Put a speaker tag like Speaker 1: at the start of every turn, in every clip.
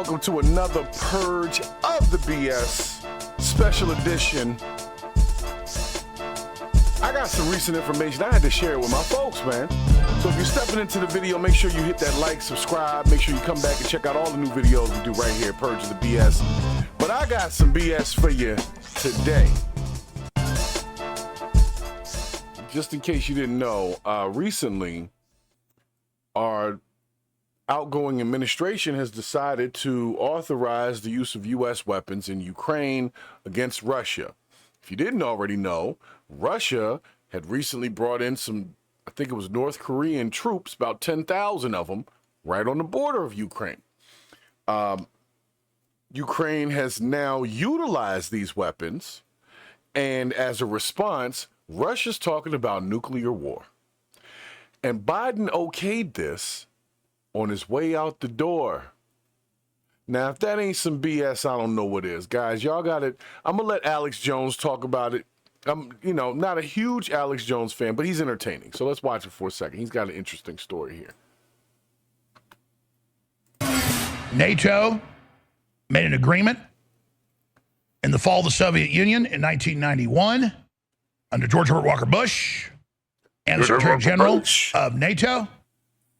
Speaker 1: welcome to another Purge of the BS special edition. I got some recent information. I had to share it with my folks, man. So if you're stepping into the video, make sure you hit that like, subscribe. Make sure you come back and check out all the new videos we do right here, Purge the BS. But I got some BS for you today. Just in case you didn't know, recently, our outgoing administration has decided to authorize the use of U.S. weapons in Ukraine against Russia. If you didn't already know, Russia had recently brought in some, I think it was North Korean troops, about 10,000 of them, right on the border of Ukraine. Ukraine has now utilized these weapons, and as a response, Russia's talking about nuclear war. And Biden okayed this on his way out the door. Now, if that ain't some BS, I don't know what is. Guys, y'all got it. I'm going to let Alex Jones talk about it. I'm, not a huge Alex Jones fan, but he's entertaining. So let's watch it for a second. He's got an interesting story here.
Speaker 2: NATO made an agreement in the fall of the Soviet Union in 1991 under George Herbert Walker Bush and the Secretary General of NATO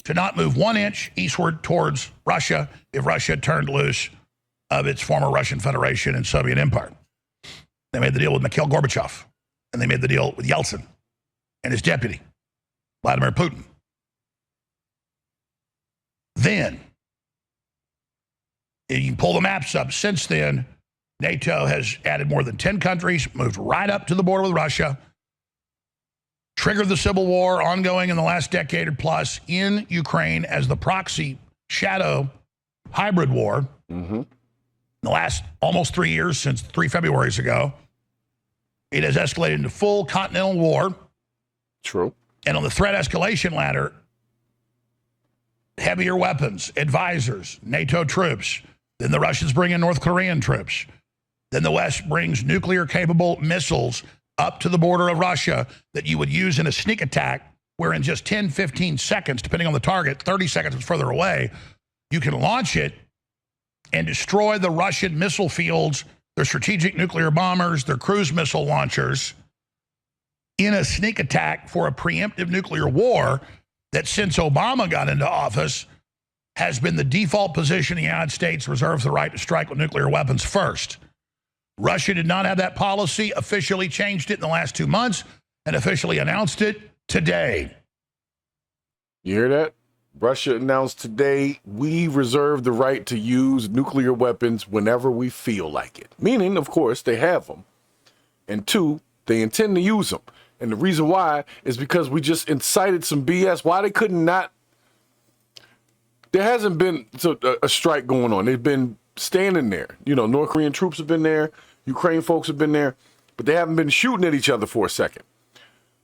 Speaker 2: to not move 1 inch eastward towards Russia if Russia turned loose of its former Russian Federation and Soviet Empire. They made the deal with Mikhail Gorbachev, and they made the deal with Yeltsin and his deputy, Vladimir Putin. Then, you can pull the maps up. Since then, NATO has added more than 10 countries, moved right up to the border with Russia, triggered the civil war ongoing in the last decade or plus in Ukraine as the proxy shadow hybrid war. In the last almost 3 years, since 3 Februaries ago, it has escalated into full continental war.
Speaker 1: True.
Speaker 2: And on the threat escalation ladder, heavier weapons, advisors, NATO troops. Then the Russians bring in North Korean troops. Then the West brings nuclear-capable missiles up to the border of Russia that you would use in a sneak attack, where in just 10, 15 seconds, depending on the target, 30 seconds is further away, you can launch it and destroy the Russian missile fields, their strategic nuclear bombers, their cruise missile launchers, in a sneak attack for a preemptive nuclear war that, since Obama got into office, has been the default position the United States reserves the right to strike with nuclear weapons first. Russia did not have that policy, officially changed it in the last 2 months, and officially announced it today.
Speaker 1: You hear that? Russia announced today, we reserve the right to use nuclear weapons whenever we feel like it. Meaning, of course, they have them. And 2, they intend to use them. And the reason why is because we just incited some BS. Why they couldn't not... There hasn't been a strike going on. They've been standing there. North Korean troops have been there. Ukraine folks have been there. But they haven't been shooting at each other for a second.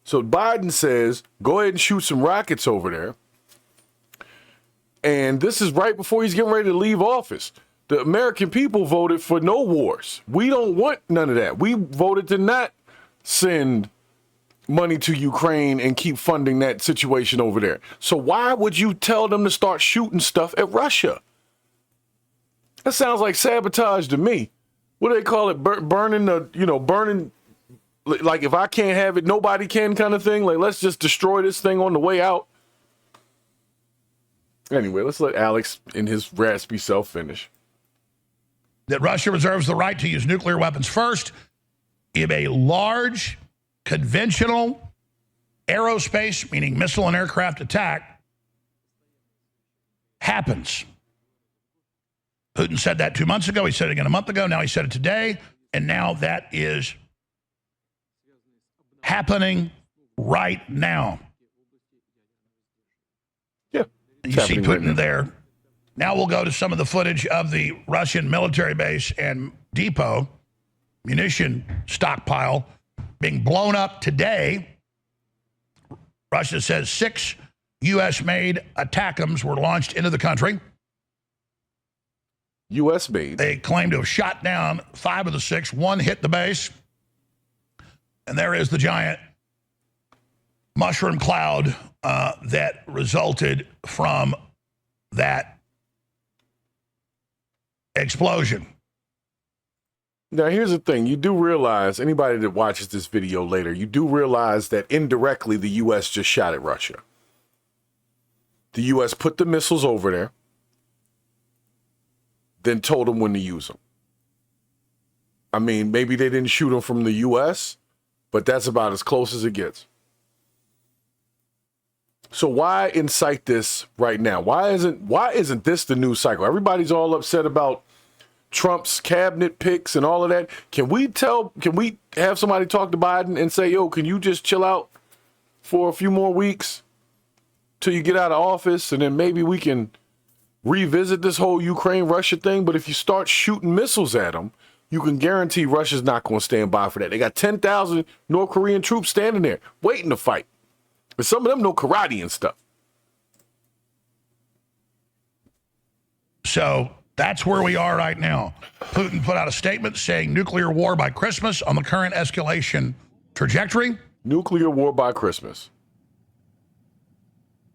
Speaker 1: So Biden says, go ahead and shoot some rockets over there. And this is right before he's getting ready to leave office. The American people voted for no wars. We don't want none of that. We voted to not send money to Ukraine and keep funding that situation over there. So why would you tell them to start shooting stuff at Russia? That sounds like sabotage to me. What do they call it? Burning burning, like if I can't have it, nobody can kind of thing. Like, let's just destroy this thing on the way out. Anyway, let's let Alex in his raspy self finish.
Speaker 2: That Russia reserves the right to use nuclear weapons first if a large conventional aerospace, meaning missile and aircraft attack, happens. Putin said that 2 months ago. He said it again a month ago. Now he said it today. And now that is happening right now.
Speaker 1: Yeah.
Speaker 2: You see Putin right there. Now we'll go to some of the footage of the Russian military base and depot, munition stockpile, being blown up today. Russia says 6 U.S.-made ATACMS were launched into the country.
Speaker 1: U.S.-made?
Speaker 2: They claim to have shot down 5 of the 6. 1 hit the base. And there is the giant mushroom cloud that resulted from that explosion.
Speaker 1: Now, here's the thing. You do realize, anybody that watches this video later, you do realize that indirectly the U.S. just shot at Russia. The U.S. put the missiles over there, then told them when to use them. I mean, maybe they didn't shoot them from the U.S., but that's about as close as it gets. So why incite this right now? Why isn't this the news cycle? Everybody's all upset about Trump's cabinet picks and all of that. Can we have somebody talk to Biden and say, yo, can you just chill out for a few more weeks till you get out of office, and then maybe we can revisit this whole Ukraine-Russia thing? But if you start shooting missiles at them, you can guarantee Russia's not going to stand by for that. They got 10,000 North Korean troops standing there waiting to fight. But some of them know karate and stuff.
Speaker 2: So that's where we are right now. Putin put out a statement saying nuclear war by Christmas on the current escalation trajectory.
Speaker 1: Nuclear war by Christmas.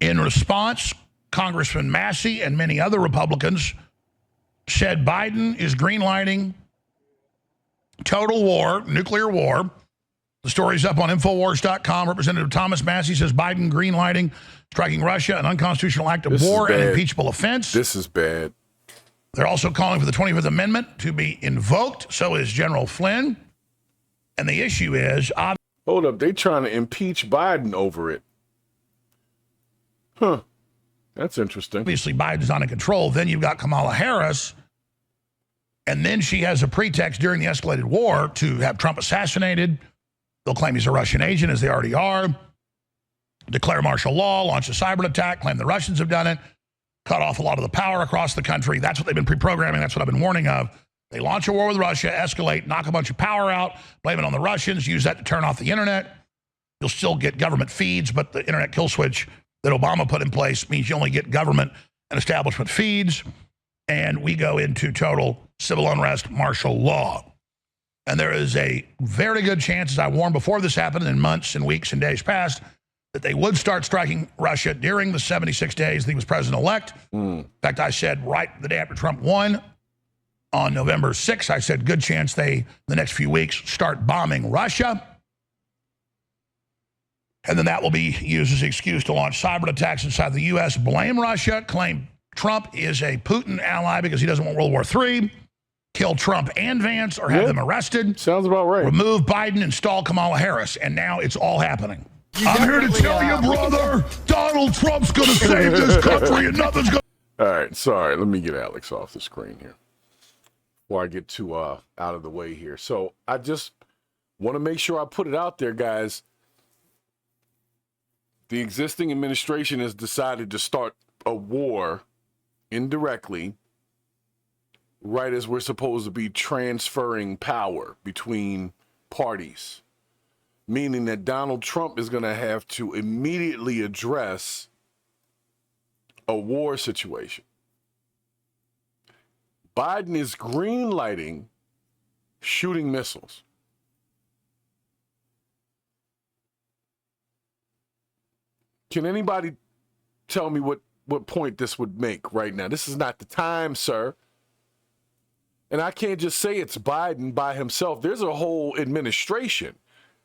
Speaker 2: In response, Congressman Massey and many other Republicans said Biden is greenlighting total war, nuclear war. The story's up on Infowars.com. Representative Thomas Massey says Biden greenlighting striking Russia an unconstitutional act of war and impeachable offense.
Speaker 1: This is bad.
Speaker 2: They're also calling for the 25th Amendment to be invoked. So is General Flynn. And the issue is...
Speaker 1: Hold up. They trying to impeach Biden over it. Huh. That's interesting.
Speaker 2: Obviously, Biden's not in control. Then you've got Kamala Harris. And then she has a pretext during the escalated war to have Trump assassinated. They'll claim he's a Russian agent, as they already are. Declare martial law, launch a cyber attack, claim the Russians have done it, cut off a lot of the power across the country. That's what they've been pre-programming. That's what I've been warning of. They launch a war with Russia, escalate, knock a bunch of power out, blame it on the Russians, use that to turn off the internet. You'll still get government feeds, but the internet kill switch that Obama put in place means you only get government and establishment feeds. And we go into total civil unrest, martial law. And there is a very good chance, as I warned before this happened in months and weeks and days past, that they would start striking Russia during the 76 days that he was president-elect. In fact, I said right the day after Trump won, on November 6th, I said good chance they, the next few weeks, start bombing Russia. And then that will be used as an excuse to launch cyber attacks inside the U.S., blame Russia, claim Trump is a Putin ally because he doesn't want World War III, kill Trump and Vance or have them arrested.
Speaker 1: Sounds about right.
Speaker 2: Remove Biden, install Kamala Harris, and now it's all happening. I'm here to tell you, brother, Donald Trump's going to save this country and nothing's going to...
Speaker 1: All right, sorry. Let me get Alex off the screen here before I get too out of the way here. So I just want to make sure I put it out there, guys. The existing administration has decided to start a war indirectly right as we're supposed to be transferring power between parties, meaning that Donald Trump is going to have to immediately address a war situation. Biden is greenlighting shooting missiles. Can anybody tell me what point this would make right now? This is not the time, sir. And I can't just say it's Biden by himself. There's a whole administration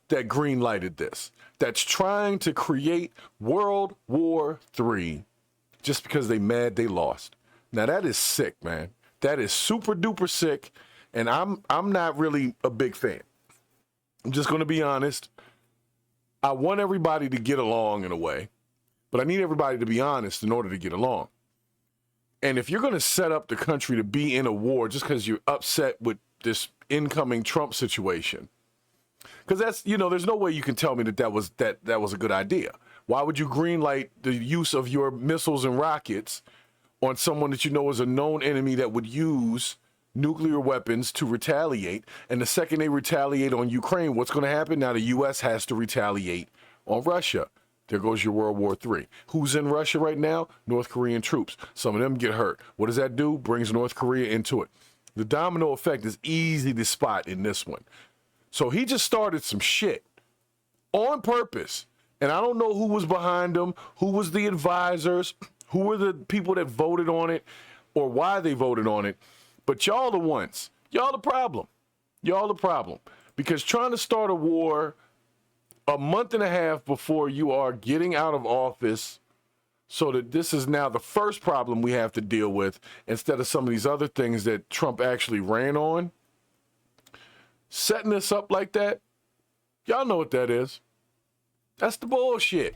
Speaker 1: that greenlighted this, that's trying to create World War III just because they mad they lost. Now that is sick, man. That is super duper sick, and I'm not really a big fan. I'm just going to be honest. I want everybody to get along in a way, but I need everybody to be honest in order to get along. And if you're going to set up the country to be in a war just because you're upset with this incoming Trump situation, because that's, you know, there's no way you can tell me that was a good idea. Why would you greenlight the use of your missiles and rockets on someone that you know is a known enemy that would use nuclear weapons to retaliate? And the second they retaliate on Ukraine, what's going to happen? Now the U.S. has to retaliate on Russia. There goes your World War III. Who's in Russia right now? North Korean troops. Some of them get hurt. What does that do? Brings North Korea into it. The domino effect is easy to spot in this one. So he just started some shit on purpose. And I don't know who was behind him, who was the advisors, who were the people that voted on it, or why they voted on it. But y'all the ones. Y'all the problem. Y'all the problem. Because trying to start a war a month and a half before you are getting out of office, so that this is now the first problem we have to deal with instead of some of these other things that Trump actually ran on. Setting this up like that, y'all know what that is. That's the bullshit.